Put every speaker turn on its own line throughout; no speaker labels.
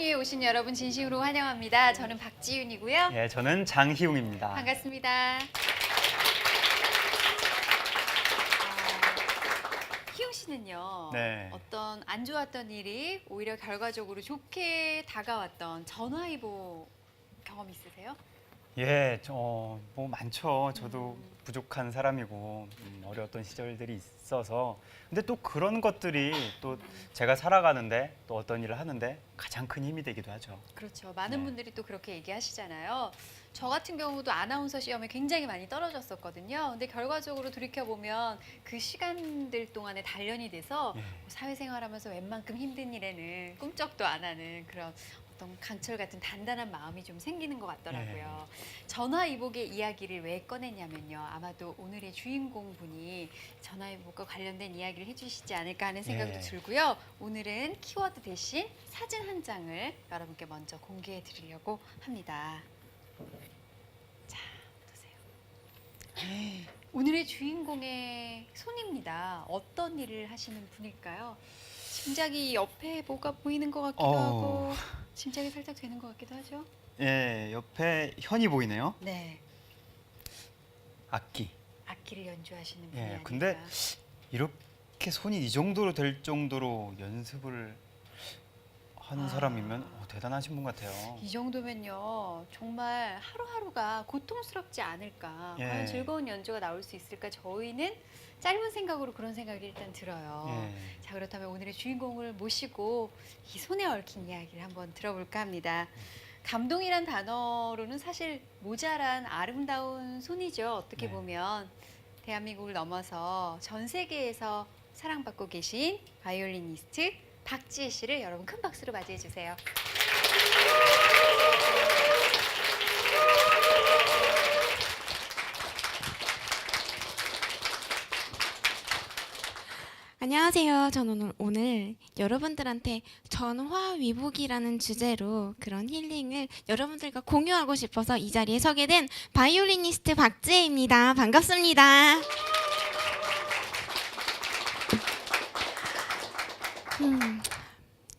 위에 오신 여러분 진심으로 환영합니다. 저는 박지윤이고요.
예, 저는 장희웅입니다.
반갑습니다. 희웅 씨는요.
네.
어떤 안 좋았던 일이 오히려 결과적으로 좋게 다가왔던 전화위보 경험 있으세요?
예, 뭐 많죠. 저도 부족한 사람이고 어려웠던 시절들이 있어서 근데 또 그런 것들이 또 제가 살아가는데 또 어떤 일을 하는데 가장 큰 힘이 되기도 하죠.
그렇죠. 많은
네.
분들이 또 그렇게 얘기하시잖아요. 저 같은 경우도 아나운서 시험에 굉장히 많이 떨어졌었거든요. 근데 결과적으로 돌이켜보면 그 시간들 동안에 단련이 돼서
예.
사회생활하면서 웬만큼 힘든 일에는 꿈쩍도 안 하는 그런 어떤 강철 같은 단단한 마음이 좀 생기는 것 같더라고요. 전화위복의 이야기를 왜 꺼냈냐면요. 아마도 오늘의 주인공 분이 전화위복과 관련된 이야기를 해주시지 않을까 하는 생각도
예.
들고요. 오늘은 키워드 대신 사진 한 장을 여러분께 먼저 공개해 드리려고 합니다. 자, 보세요. 오늘의 주인공의 손입니다. 어떤 일을 하시는 분일까요? 짐작이 옆에 뭐가 보이는 것 같기도 하고 짐작이 살짝 되는 것 같기도 하죠.
예, 옆에 현이 보이네요.
네,
악기.
악기를 연주하시는 분이
예,
아닐까.
근데 이렇게 손이 이 정도로 될 정도로 연습을 하는 사람이면 대단하신 분 같아요.
이 정도면요 정말 하루하루가 고통스럽지 않을까.
예.
과연 즐거운 연주가 나올 수 있을까. 저희는 짧은 생각으로 그런 생각이 일단 들어요.
예.
자, 그렇다면 오늘의 주인공을 모시고 이 손에 얽힌 이야기를 한번 들어볼까 합니다. 감동이란 단어로는 사실 모자란 아름다운 손이죠. 어떻게
네.
보면 대한민국을 넘어서 전 세계에서 사랑받고 계신 바이올리니스트 박지혜 씨를 여러분 큰 박수로 맞이해 주세요.
안녕하세요. 저는 오늘 여러분들한테 전화위복이라는 주제로 그런 힐링을 여러분들과 공유하고 싶어서 이 자리에 서게 된 바이올리니스트 박지혜입니다. 반갑습니다.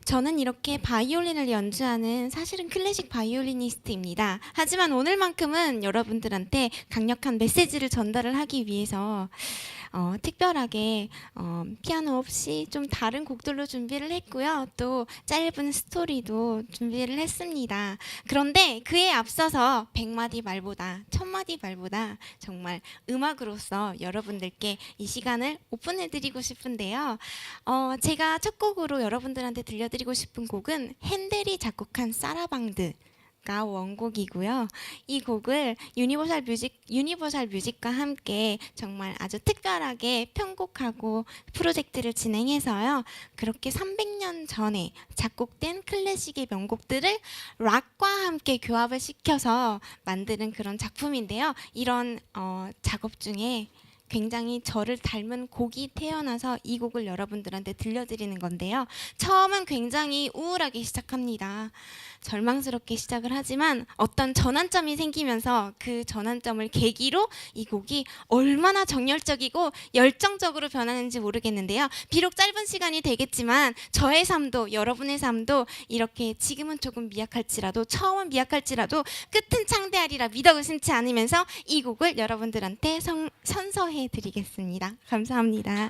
저는 이렇게 바이올린을 연주하는 사실은 클래식 바이올리니스트입니다. 하지만 오늘만큼은 여러분들한테 강력한 메시지를 전달을 하기 위해서 특별하게 피아노 없이 좀 다른 곡들로 준비를 했고요. 또 짧은 스토리도 준비를 했습니다. 그런데 그에 앞서서 100마디 말보다 1000마디 말보다 정말 음악으로서 여러분들께 이 시간을 오픈해드리고 싶은데요. 제가 첫 곡으로 여러분들한테 들려드리고 싶은 곡은 핸델이 작곡한 사라방드 가 원곡이고요. 이 곡을 유니버설 뮤직과 함께 정말 아주 특별하게 편곡하고 프로젝트를 진행해서요. 그렇게 300년 전에 작곡된 클래식의 명곡들을 락과 함께 교합을 시켜서 만드는 그런 작품인데요. 이런 작업 중에 굉장히 저를 닮은 곡이 태어나서 이 곡을 여러분들한테 들려드리는 건데요. 처음은 굉장히 우울하게 시작합니다. 절망스럽게 시작을 하지만 어떤 전환점이 생기면서 그 전환점을 계기로 이 곡이 얼마나 정열적이고 열정적으로 변하는지 모르겠는데요. 비록 짧은 시간이 되겠지만 저의 삶도 여러분의 삶도 이렇게 지금은 조금 미약할지라도 처음은 미약할지라도 끝은 창대하리라 믿어 의심치 않으면서 이 곡을 여러분들한테 선서해 드리겠습니다. 감사합니다.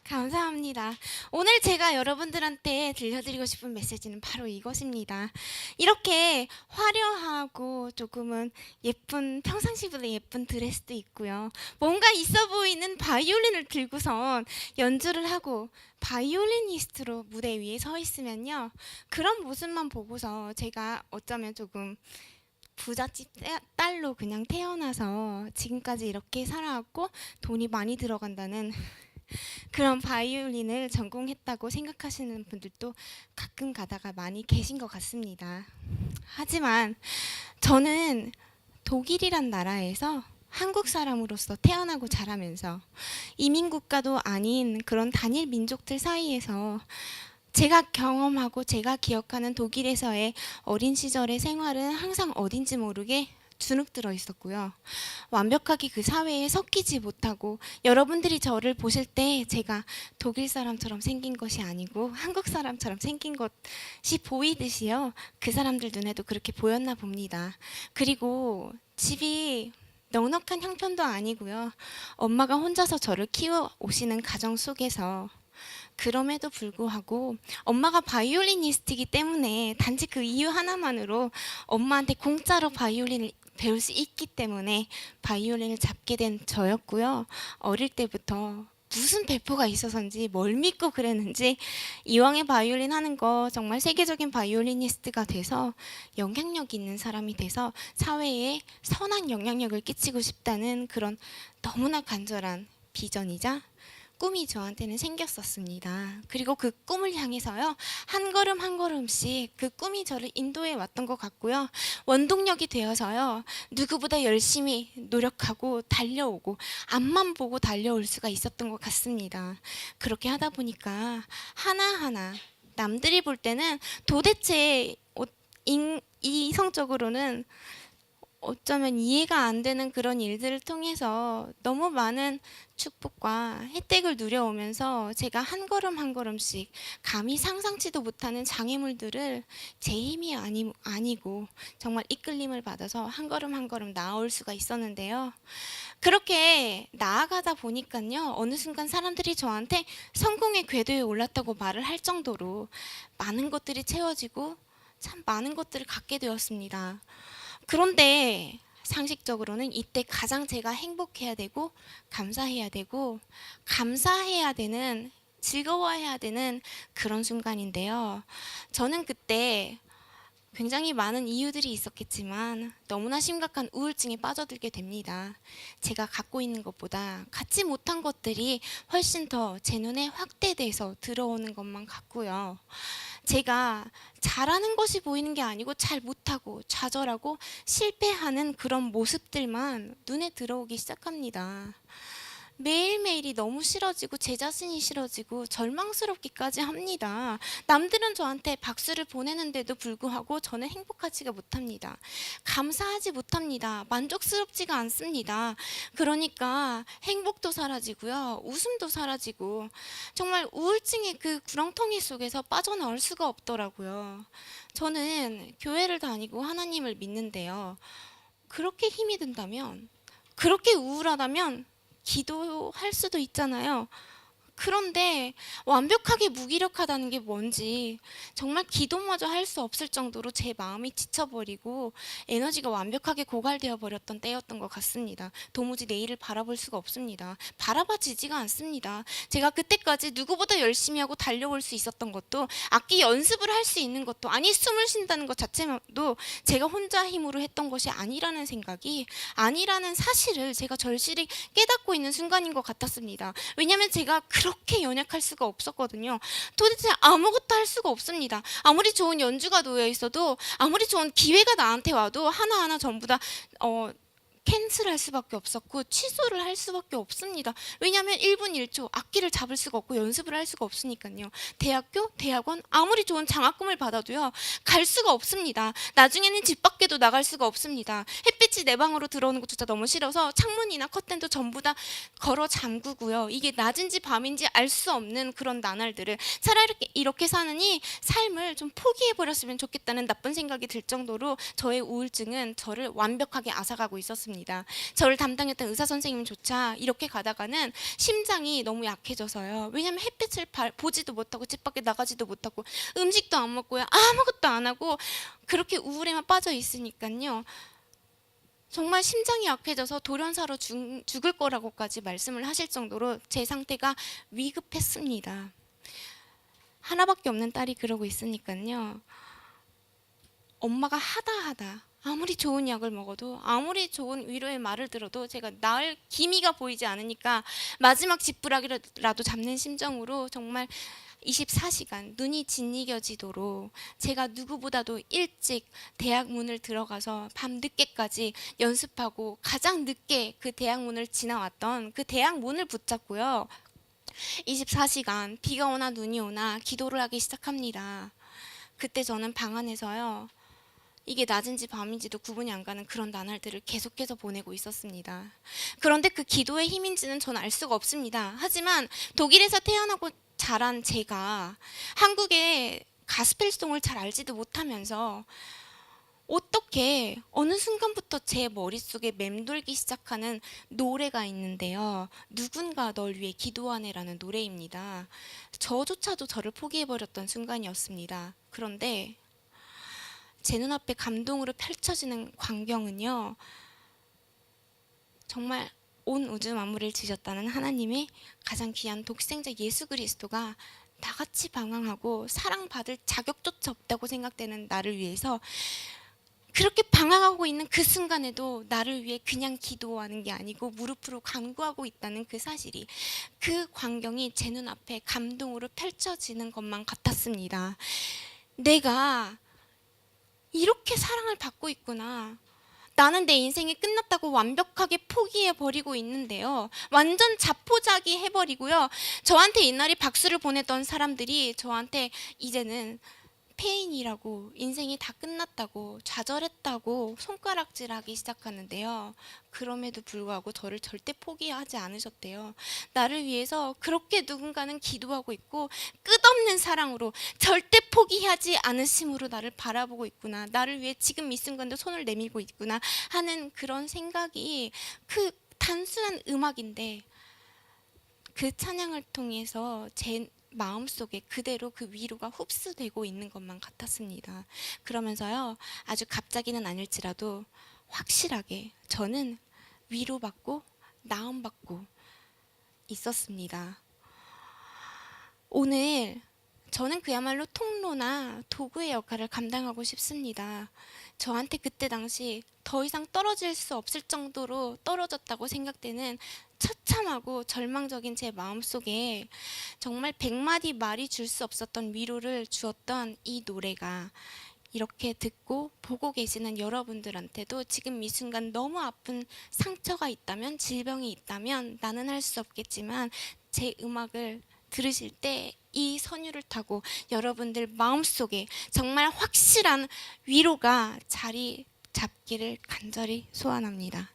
감사합니다. 오늘 제가 여러분들한테 들려드리고 싶은 메시지는 바로 이것입니다. 이렇게 화려하고 조금은 예쁜, 평상시보다 예쁜 드레스도 있고요. 뭔가 있어 보이는 바이올린을 들고선 연주를 하고 바이올리니스트로 무대 위에 서 있으면요. 그런 모습만 보고서 제가 어쩌면 조금 부잣집 딸로 그냥 태어나서 지금까지 이렇게 살아왔고 돈이 많이 들어간다는 그런 바이올린을 전공했다고 생각하시는 분들도 가끔 가다가 많이 계신 것 같습니다. 하지만 저는 독일이란 나라에서 한국 사람으로서 태어나고 자라면서 이민 국가도 아닌 그런 단일 민족들 사이에서 제가 경험하고 제가 기억하는 독일에서의 어린 시절의 생활은 항상 어딘지 모르게 주눅 들어 있었고요. 완벽하게 그 사회에 섞이지 못하고 여러분들이 저를 보실 때 제가 독일 사람처럼 생긴 것이 아니고 한국 사람처럼 생긴 것이 보이듯이요. 그 사람들 눈에도 그렇게 보였나 봅니다. 그리고 집이 넉넉한 형편도 아니고요. 엄마가 혼자서 저를 키워 오시는 가정 속에서 그럼에도 불구하고 엄마가 바이올리니스트이기 때문에 단지 그 이유 하나만으로 엄마한테 공짜로 바이올린을 배울 수 있기 때문에 바이올린을 잡게 된 저였고요. 어릴 때부터 무슨 배포가 있어서인지 뭘 믿고 그랬는지 이왕에 바이올린 하는 거 정말 세계적인 바이올리니스트가 돼서 영향력 있는 사람이 돼서 사회에 선한 영향력을 끼치고 싶다는 그런 너무나 간절한 비전이자 꿈이 저한테는 생겼었습니다. 그리고 그 꿈을 향해서요, 한 걸음 한 걸음씩 그 꿈이 저를 인도해 왔던 것 같고요. 원동력이 되어서요, 누구보다 열심히 노력하고 달려오고 앞만 보고 달려올 수가 있었던 것 같습니다. 그렇게 하다 보니까 하나하나 남들이 볼 때는 도대체 이성적으로는 어쩌면 이해가 안 되는 그런 일들을 통해서 너무 많은 축복과 혜택을 누려오면서 제가 한 걸음 한 걸음씩 감히 상상치도 못하는 장애물들을 제 힘이 아니고 정말 이끌림을 받아서 한 걸음 한 걸음 나아올 수가 있었는데요. 그렇게 나아가다 보니까요, 어느 순간 사람들이 저한테 성공의 궤도에 올랐다고 말을 할 정도로 많은 것들이 채워지고 참 많은 것들을 갖게 되었습니다. 그런데 상식적으로는 이때 가장 제가 행복해야 되고 감사해야 되는 즐거워해야 되는 그런 순간인데요. 저는 그때 굉장히 많은 이유들이 있었겠지만 너무나 심각한 우울증에 빠져들게 됩니다. 제가 갖고 있는 것보다 갖지 못한 것들이 훨씬 더 제 눈에 확대돼서 들어오는 것만 같고요. 제가 잘하는 것이 보이는 게 아니고 잘 못하고 좌절하고 실패하는 그런 모습들만 눈에 들어오기 시작합니다. 매일매일이 너무 싫어지고 제 자신이 싫어지고 절망스럽기까지 합니다. 남들은 저한테 박수를 보내는데도 불구하고 저는 행복하지가 못합니다. 감사하지 못합니다. 만족스럽지가 않습니다. 그러니까 행복도 사라지고요. 웃음도 사라지고 정말 우울증의 그 구렁텅이 속에서 빠져나올 수가 없더라고요. 저는 교회를 다니고 하나님을 믿는데요. 그렇게 힘이 든다면, 그렇게 우울하다면 기도할 수도 있잖아요. 그런데 완벽하게 무기력하다는 게 뭔지 정말 기도마저 할 수 없을 정도로 제 마음이 지쳐버리고 에너지가 완벽하게 고갈되어 버렸던 때였던 것 같습니다. 도무지 내일을 바라볼 수가 없습니다. 바라봐지지가 않습니다. 제가 그때까지 누구보다 열심히 하고 달려올 수 있었던 것도, 악기 연습을 할 수 있는 것도, 아니 숨을 쉰다는 것 자체도 제가 혼자 힘으로 했던 것이 아니라는 생각이, 아니라는 사실을 제가 절실히 깨닫고 있는 순간인 것 같았습니다. 왜냐하면 제가 그렇게 연약할 수가 없었거든요. 도대체 아무것도 할 수가 없습니다. 아무리 좋은 연주가 놓여 있어도, 아무리 좋은 기회가 나한테 와도 하나하나 전부 다 캔슬할 수밖에 없었고 취소를 할 수밖에 없습니다. 왜냐하면 1분 1초 악기를 잡을 수가 없고 연습을 할 수가 없으니까요. 대학교, 대학원 아무리 좋은 장학금을 받아도요 갈 수가 없습니다. 나중에는 집 밖에도 나갈 수가 없습니다. 햇빛이 내 방으로 들어오는 것조차 너무 싫어서 창문이나 커튼도 전부 다 걸어 잠그고요. 이게 낮인지 밤인지 알 수 없는 그런 나날들을 차라리 이렇게 사느니 삶을 좀 포기해버렸으면 좋겠다는 나쁜 생각이 들 정도로 저의 우울증은 저를 완벽하게 앗아가고 있었습니다. 저를 담당했던 의사 선생님조차 이렇게 가다가는 심장이 너무 약해져서요. 왜냐하면 햇빛을 보지도 못하고 집 밖에 나가지도 못하고 음식도 안 먹고요. 아무것도 안 하고 그렇게 우울에만 빠져 있으니까요. 정말 심장이 약해져서 돌연사로 죽을 거라고까지 말씀을 하실 정도로 제 상태가 위급했습니다. 하나밖에 없는 딸이 그러고 있으니까요. 엄마가 하다 아무리 좋은 약을 먹어도, 아무리 좋은 위로의 말을 들어도 제가 나을 기미가 보이지 않으니까 마지막 지푸라기라도 잡는 심정으로 정말 24시간 눈이 짓이겨지도록 제가 누구보다도 일찍 대학 문을 들어가서 밤늦게까지 연습하고 가장 늦게 그 대학 문을 지나왔던 그 대학 문을 붙잡고요. 24시간 비가 오나 눈이 오나 기도를 하기 시작합니다. 그때 저는 방 안에서요. 이게 낮인지 밤인지도 구분이 안 가는 그런 나날들을 계속해서 보내고 있었습니다. 그런데 그 기도의 힘인지는 저는 알 수가 없습니다. 하지만 독일에서 태어나고 자란 제가 한국의 가스펠송을 잘 알지도 못하면서 어떻게 어느 순간부터 제 머릿속에 맴돌기 시작하는 노래가 있는데요. 누군가 널 위해 기도하네라는 노래입니다. 저조차도 저를 포기해버렸던 순간이었습니다. 그런데 제 눈앞에 감동으로 펼쳐지는 광경은요. 정말 온 우주 만물을 지으셨다는 하나님의 가장 귀한 독생자 예수 그리스도가 나같이 방황하고 사랑받을 자격조차 없다고 생각되는 나를 위해서 그렇게 방황하고 있는 그 순간에도 나를 위해 그냥 기도하는 게 아니고 무릎으로 간구하고 있다는 그 사실이, 그 광경이 제 눈앞에 감동으로 펼쳐지는 것만 같았습니다. 내가 이렇게 사랑을 받고 있구나. 나는 내 인생이 끝났다고 완벽하게 포기해버리고 있는데요. 완전 자포자기 해버리고요. 저한테 옛날에 박수를 보내던 사람들이 저한테 이제는 폐인이라고, 인생이 다 끝났다고, 좌절했다고 손가락질하기 시작하는데요. 그럼에도 불구하고 저를 절대 포기하지 않으셨대요. 나를 위해서 그렇게 누군가는 기도하고 있고 끝없는 사랑으로 절대 포기하지 않으심으로 나를 바라보고 있구나. 나를 위해 지금 이 순간도 손을 내밀고 있구나 하는 그런 생각이, 그 단순한 음악인데 그 찬양을 통해서 제 마음속에 그대로 그 위로가 흡수되고 있는 것만 같았습니다. 그러면서요, 아주 갑자기는 아닐지라도 확실하게 저는 위로받고 나음받고 있었습니다. 오늘 저는 그야말로 통로나 도구의 역할을 감당하고 싶습니다. 저한테 그때 당시 더 이상 떨어질 수 없을 정도로 떨어졌다고 생각되는 처참하고 절망적인 제 마음속에 정말 100마디 말이 줄 수 없었던 위로를 주었던 이 노래가 이렇게 듣고 보고 계시는 여러분들한테도 지금 이 순간 너무 아픈 상처가 있다면, 질병이 있다면 나는 할 수 없겠지만 제 음악을 들으실 때 이 선율을 타고 여러분들 마음속에 정말 확실한 위로가 자리 잡기를 간절히 소원합니다.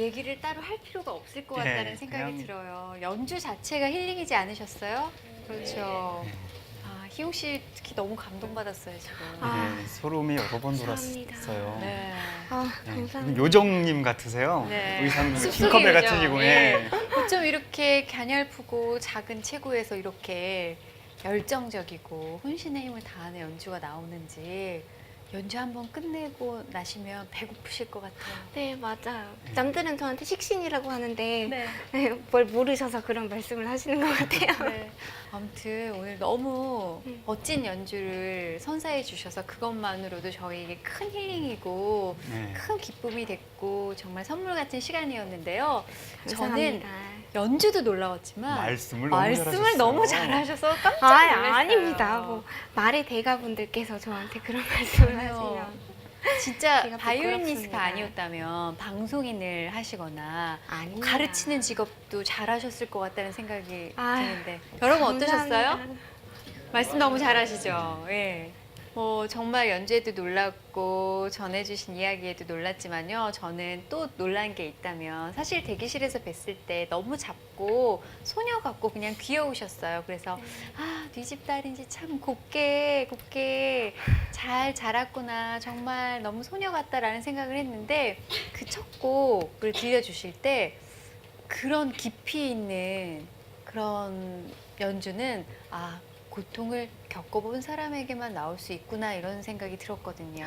얘기를 따로 할 필요가 없을 것
네,
같다는 생각이
그냥-
들어요. 연주 자체가 힐링이지 않으셨어요? 그렇죠.
네.
아, 희용 씨 특히 너무 감동받았어요, 지금.
아,
네, 소름이 여러 번
감사합니다.
돌았어요.
네.
아,
네,
감사합니다.
요정님 같으세요.
네.
의상
숲속의
핑커벨
요정.
같으시고.
예.
예.
어쩜 이렇게 가냘프고 작은 체구에서 이렇게 열정적이고 혼신의 힘을 다하는 연주가 나오는지 연주 한번 끝내고 나시면 배고프실 것 같아요.
네, 맞아요. 남들은 저한테 식신이라고 하는데
네.
뭘 모르셔서 그런 말씀을 하시는 것 같아요.
네. 아무튼 오늘 너무
음.
멋진 연주를 선사해 주셔서 그것만으로도 저희에게 큰 힐링이고
네.
큰 기쁨이 됐고 정말 선물 같은 시간이었는데요. 저는
감사합니다.
연주도 놀라웠지만
말씀을
말씀을 너무 잘하셔서 깜짝
아,
놀랐어요.
아닙니다. 뭐 말의 대가분들께서 저한테 그런 말씀을
아니요.
하시면
진짜
제가
바이올리니스트가
부끄럽습니다.
아니었다면 방송인을 하시거나
아닙니다.
가르치는 직업도 잘하셨을 것 같다는 생각이
아,
드는데 여러분 어떠셨어요?
감사합니다.
말씀 너무 잘하시죠? 예. 뭐 정말 연주에도 놀랐고 전해주신 이야기에도 놀랐지만요. 저는 또 놀란 게 있다면 사실 대기실에서 뵀을 때 너무 작고 소녀 같고 그냥 귀여우셨어요. 그래서 아, 네 집 딸인지 참 곱게 잘 자랐구나. 정말 너무 소녀 같다라는 생각을 했는데 그 첫 곡을 들려주실 때 그런 깊이 있는 그런 연주는 아, 고통을 겪어본 사람에게만 나올 수 있구나 이런 생각이 들었거든요.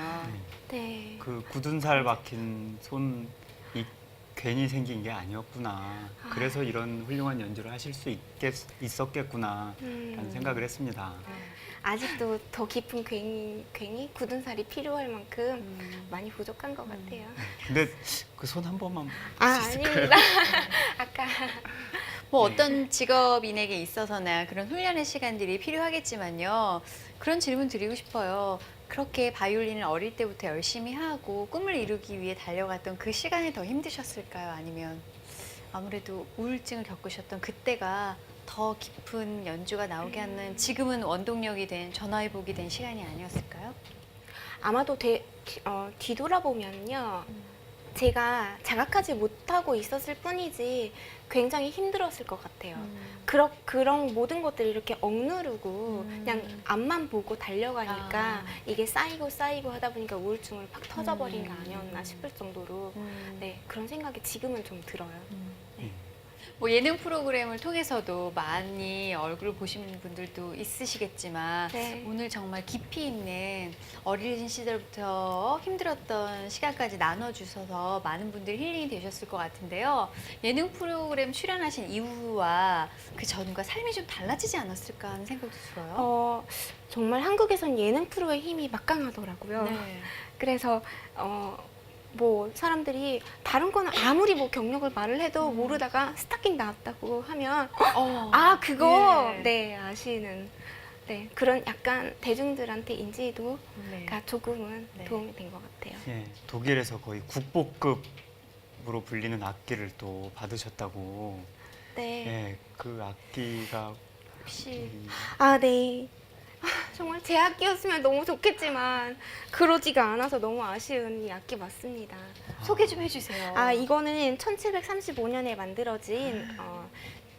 네.
그 굳은 살 박힌 손이 괜히 생긴 게 아니었구나. 그래서 이런 훌륭한 연주를 하실 수 있었겠구나 라는 생각을 했습니다.
아직도 더 깊은 괜히 굳은 살이 필요할 만큼 많이 부족한 것 같아요.
근데 그 손 한 번만
아,
볼수 있을까요?
아닙니다. 아까
뭐
네.
어떤 직업인에게 있어서나 그런 훈련의 시간들이 필요하겠지만요. 그런 질문 드리고 싶어요. 그렇게 바이올린을 어릴 때부터 열심히 하고 꿈을 이루기 위해 달려갔던 그 시간이 더 힘드셨을까요? 아니면 아무래도 우울증을 겪으셨던 그때가 더 깊은 연주가 나오게 하는 지금은 원동력이 된 전화위복이 된 시간이 아니었을까요?
아마도 뒤돌아보면요. 제가 자각하지 못하고 있었을 뿐이지 굉장히 힘들었을 것 같아요. 그런 모든 것들이 이렇게 억누르고 그냥 앞만 보고 달려가니까
아.
이게 쌓이고 하다 보니까 우울증을 팍 터져버린 거 아니었나 싶을 정도로 네, 그런 생각이 지금은 좀 들어요.
뭐 예능 프로그램을 통해서도 많이 얼굴을 보신 분들도 있으시겠지만
네.
오늘 정말 깊이 있는 어린 시절부터 힘들었던 시간까지 나눠주셔서 많은 분들이 힐링이 되셨을 것 같은데요. 예능 프로그램 출연하신 이후와 그 전과 삶이 좀 달라지지 않았을까 하는 생각도 들어요.
정말 한국에선 예능 프로의 힘이 막강하더라고요.
네.
그래서 뭐 사람들이 다른 거는 아무리 뭐 경력을 말을 해도 모르다가 스타킹 나왔다고 하면 아 그거
네.
네 아시는 네 그런 약간 대중들한테 인지도가
네.
조금은
네.
도움이 된 것 같아요.
예, 독일에서 거의 국보급으로 불리는 악기를 또 받으셨다고.
네.
예, 그 악기가
혹시
아 네. 정말 제 악기였으면 너무 좋겠지만 그러지가 않아서 너무 아쉬운 이 악기 맞습니다.
소개 좀 해주세요.
아 이거는 1735년에 만들어진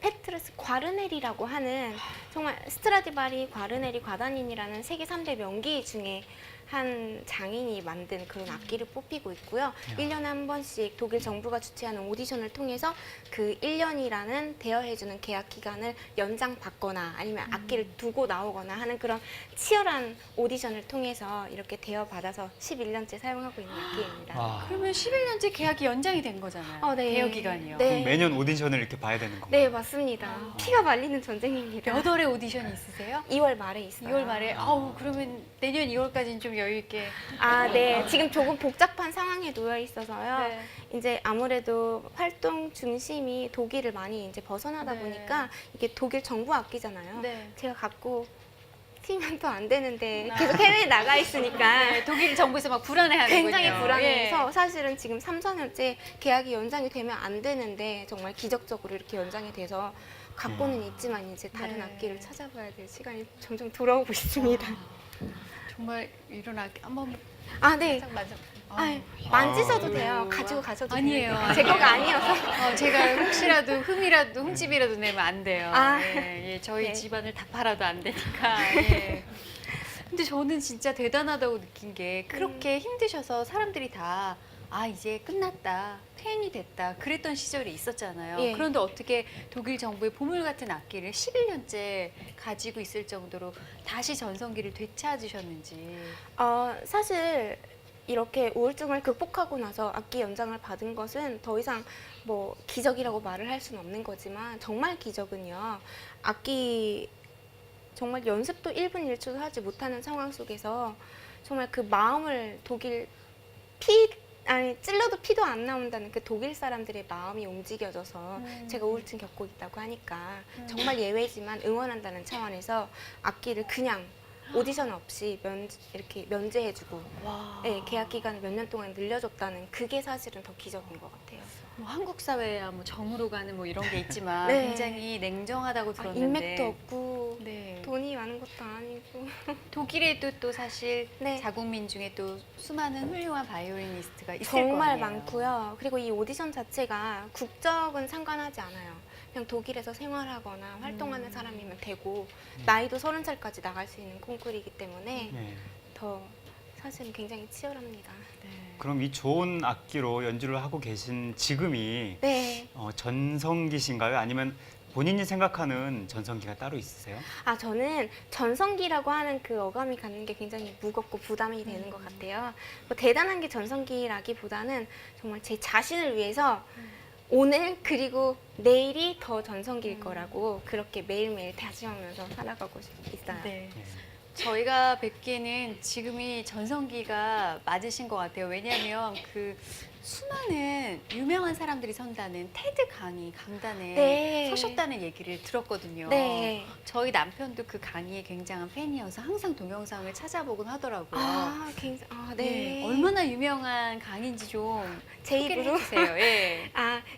페트루스 과르네리라고 하는 정말 스트라디바리, 과르네리, 과다닌이라는 세계 3대 명기 중에 한 장인이 만든 그런 악기를 뽑히고 있고요. 1년에 한 번씩 독일 정부가 주최하는 오디션을 통해서 그 1년이라는 대여해주는 계약 기간을 연장받거나 아니면 악기를 두고 나오거나 하는 그런 치열한 오디션을 통해서 이렇게 대여받아서 11년째 사용하고 있는 악기입니다.
아,
그러면 11년째 계약이 연장이 된 거잖아요.
네.
대여 기간이요.
네.
그럼 매년 오디션을 이렇게 봐야 되는 건가요?
네, 맞습니다. 피가 말리는 전쟁입니다.
몇 월에 오디션이 있으세요?
2월 말에 있어요.
2월 말에. 아우 그러면 내년 2월까지는 좀 여유 있게.
아, 네. 지금 조금 복잡한 상황에 놓여 있어서요.
네.
이제 아무래도 활동 중심이 독일을 많이 이제 벗어나다
네.
보니까 이게 독일 정부 악기잖아요.
네.
제가 갖고 튀면 또 안 되는데 계속 해외에 나가 있으니까
네, 독일 정부에서 막 불안해하는군요.
굉장히 불안해서
예.
사실은 지금 3, 4년째 계약이 연장이 되면 안 되는데 정말 기적적으로 이렇게 연장이 돼서 갖고는 있지만 이제 다른
네.
악기를 찾아봐야 될 시간이 점점 돌아오고 있습니다.
정말 이런 악기 한번
아, 네.
살짝 만져.
아, 만지셔도 돼요. 가지고 가셔도
아니에요.
돼요. 제 거가 아니어서.
제가 혹시라도 흠집이라도 내면 안 돼요.
아.
예, 저희
네.
집안을 다 팔아도 안 되니까. 예. 근데 저는 진짜 대단하다고 느낀 게 그렇게 힘드셔서 사람들이 다 이제 끝났다, 폐인이 됐다 그랬던 시절이 있었잖아요.
예.
그런데 어떻게 독일 정부의 보물 같은 악기를 11년째 가지고 있을 정도로 다시 전성기를 되찾으셨는지.
사실 이렇게 우울증을 극복하고 나서 악기 연장을 받은 것은 더 이상 뭐 기적이라고 말을 할 수는 없는 거지만 정말 기적은요. 악기 정말 연습도 1분 1초도 하지 못하는 상황 속에서 정말 그 마음을 찔러도 피도 안 나온다는 그 독일 사람들의 마음이 움직여져서 제가 우울증 겪고 있다고 하니까 정말 예외지만 응원한다는 차원에서 악기를 그냥 오디션 없이 이렇게 면제해주고
와.
네, 계약 기간을 몇 년 동안 늘려줬다는 그게 사실은 더 기적인 것 같아요.
뭐 한국 사회야 뭐 정으로 가는 뭐 이런 게 있지만
네.
굉장히 냉정하다고 들었는데
인맥도 없고
네.
돈이 많은 것도 아니고
독일에도 또 사실
네.
자국민 중에 또 수많은 훌륭한 바이올리니스트가 있을
정말
거 아니에요.
많고요. 그리고 이 오디션 자체가 국적은 상관하지 않아요. 그냥 독일에서 생활하거나 활동하는 사람이면 되고 나이도 30살까지 나갈 수 있는 콩쿠르이기 때문에
네.
더 사실은 굉장히 치열합니다.
네.
그럼 이 좋은 악기로 연주를 하고 계신 지금이
네.
전성기신가요? 아니면 본인이 생각하는 전성기가 따로 있으세요?
저는 전성기라고 하는 그 어감이 갖는 게 굉장히 무겁고 부담이 되는 것 같아요. 뭐 대단한 게 전성기라기보다는 정말 제 자신을 위해서 오늘 그리고 내일이 더 전성기일 거라고 그렇게 매일매일 다짐하면서 살아가고 있어요.
네.
네.
저희가 뵙기에는 지금이 전성기가 맞으신 것 같아요. 왜냐하면 그 수많은 유명한 사람들이 선다는 테드 강단에
네.
서셨다는 얘기를 들었거든요.
네.
저희 남편도 그 강의에 굉장한 팬이어서 항상 동영상을 찾아보곤 하더라고요.
네.
얼마나 유명한 강의인지 좀
제
소개를
입으로?
해주세요. 예.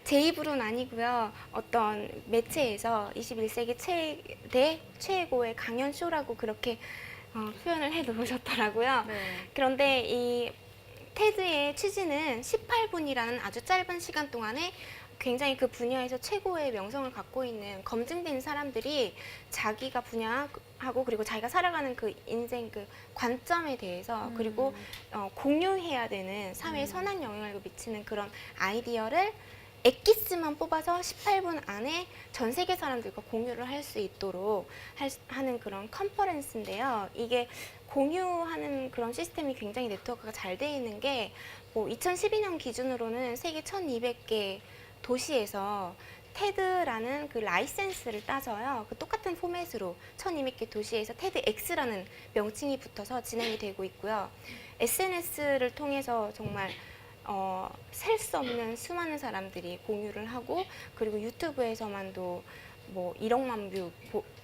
제 입으로는 아니고요. 어떤 매체에서 21세기 최고의 강연 쇼라고 그렇게 표현을 해 놓으셨더라고요.
네.
그런데 이 테드의 취지는 18분이라는 아주 짧은 시간 동안에 굉장히 그 분야에서 최고의 명성을 갖고 있는 검증된 사람들이 자기가 분야하고 그리고 자기가 살아가는 그 인생 그 관점에 대해서 그리고 공유해야 되는 사회에 선한 영향을 미치는 그런 아이디어를 엑기스만 뽑아서 18분 안에 전 세계 사람들과 공유를 할 수 있도록 하는 그런 컨퍼런스인데요. 이게 공유하는 그런 시스템이 굉장히 네트워크가 잘 돼 있는 게 뭐 2012년 기준으로는 세계 1200개 도시에서 테드라는 그 라이센스를 따져요. 그 똑같은 포맷으로 1200개 도시에서 테드X라는 명칭이 붙어서 진행이 되고 있고요. SNS를 통해서 정말 셀 수 없는 수많은 사람들이 공유를 하고 그리고 유튜브에서만도 뭐 1억만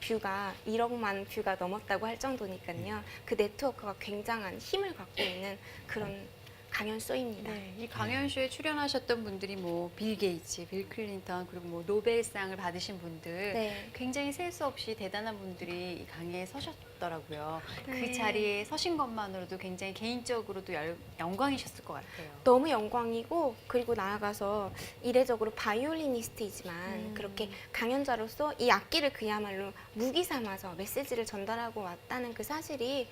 뷰가 1억만 뷰가 넘었다고 할 정도니까요. 그 네트워크가 굉장한 힘을 갖고 있는 그런 강연 쇼입니다.
네, 이 강연쇼에 출연하셨던 분들이 뭐 빌 게이츠, 빌 클린턴 그리고 뭐 노벨상을 받으신 분들
네.
굉장히 셀 수 없이 대단한 분들이 이 강의에 서셨더라고요.
네.
그 자리에 서신 것만으로도 굉장히 개인적으로도 영광이셨을 것 같아요.
너무 영광이고 그리고 나아가서 이례적으로 바이올리니스트이지만 그렇게 강연자로서 이 악기를 그야말로 무기 삼아서 메시지를 전달하고 왔다는 그 사실이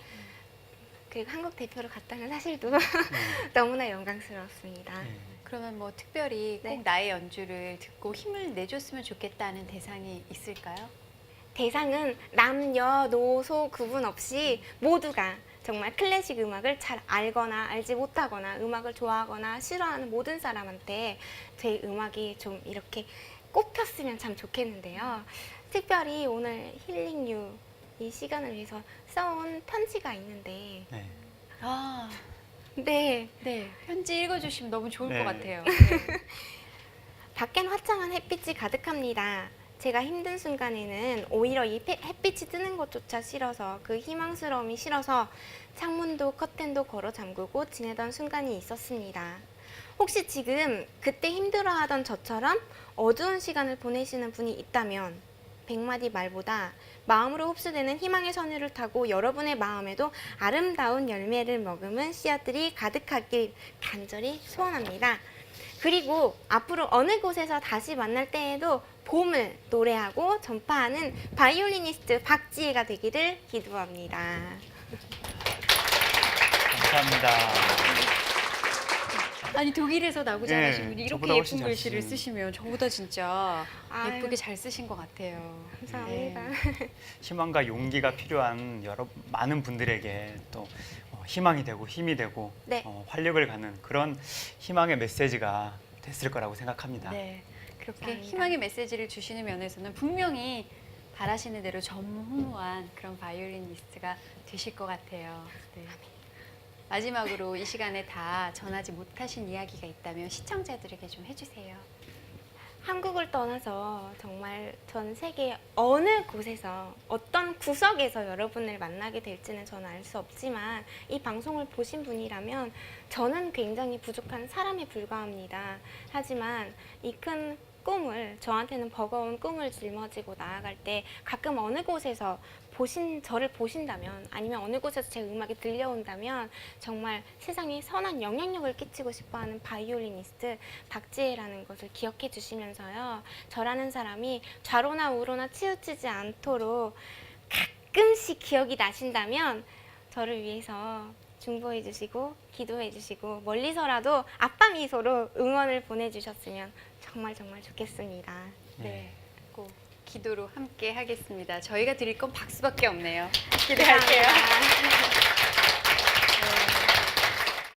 그리고 한국 대표로 갔다는 사실도 너무나 영광스럽습니다.
네.
그러면 뭐 특별히 꼭
네.
나의 연주를 듣고 힘을 내줬으면 좋겠다는 대상이 있을까요?
대상은 남녀, 노소 구분 없이 모두가 정말 클래식 음악을 잘 알거나 알지 못하거나 음악을 좋아하거나 싫어하는 모든 사람한테 제 음악이 좀 이렇게 꼽혔으면 참 좋겠는데요. 특별히 오늘 힐링유 이 시간을 위해서 써온 편지가 있는데
네.
아,
네,
네. 편지 읽어주시면 너무 좋을
네.
것 같아요.
밖엔 화창한 햇빛이 가득합니다. 제가 힘든 순간에는 오히려 이 햇빛이 뜨는 것조차 싫어서 그 희망스러움이 싫어서 창문도 커튼도 걸어 잠그고 지내던 순간이 있었습니다. 혹시 지금 그때 힘들어하던 저처럼 어두운 시간을 보내시는 분이 있다면 100마디 말보다 마음으로 흡수되는 희망의 선율을 타고 여러분의 마음에도 아름다운 열매를 머금은 씨앗들이 가득하길 간절히 소원합니다. 그리고 앞으로 어느 곳에서 다시 만날 때에도 봄을 노래하고 전파하는 바이올리니스트 박지혜가 되기를 기도합니다.
감사합니다.
아니 독일에서 나고자
네,
하신 분이
저보다
이렇게
훨씬
예쁜
잘
글씨를
쓰시는.
쓰시면 저보다 진짜
아유.
예쁘게 잘 쓰신 것 같아요.
감사합니다.
희망과 용기가 필요한 많은 분들에게 또 희망이 되고 힘이 되고
네.
활력을 가는 그런 희망의 메시지가 됐을 거라고 생각합니다.
네, 그렇게
감사합니다.
희망의 메시지를 주시는 면에서는 분명히 바라시는 대로 전무후무한 그런 바이올리니스트가 되실 것 같아요. 네. 마지막으로 이 시간에 다 전하지 못하신 이야기가 있다면 시청자들에게 좀 해주세요.
한국을 떠나서 정말 전 세계 어느 곳에서 어떤 구석에서 여러분을 만나게 될지는 저는 알 수 없지만 이 방송을 보신 분이라면 저는 굉장히 부족한 사람에 불과합니다. 하지만 이 큰 꿈을, 저한테는 버거운 꿈을 짊어지고 나아갈 때 가끔 어느 곳에서 저를 보신다면, 아니면 어느 곳에서 제 음악이 들려온다면 정말 세상에 선한 영향력을 끼치고 싶어하는 바이올리니스트 박지혜라는 것을 기억해 주시면서요, 저라는 사람이 좌로나 우로나 치우치지 않도록 가끔씩 기억이 나신다면 저를 위해서 중보해 주시고 기도해 주시고 멀리서라도 아빠 미소로 응원을 보내주셨으면 정말 좋겠습니다.
네, 꼭 기도로 함께 하겠습니다. 저희가 드릴 건 박수밖에 없네요. 기대할게요.
감사합니다.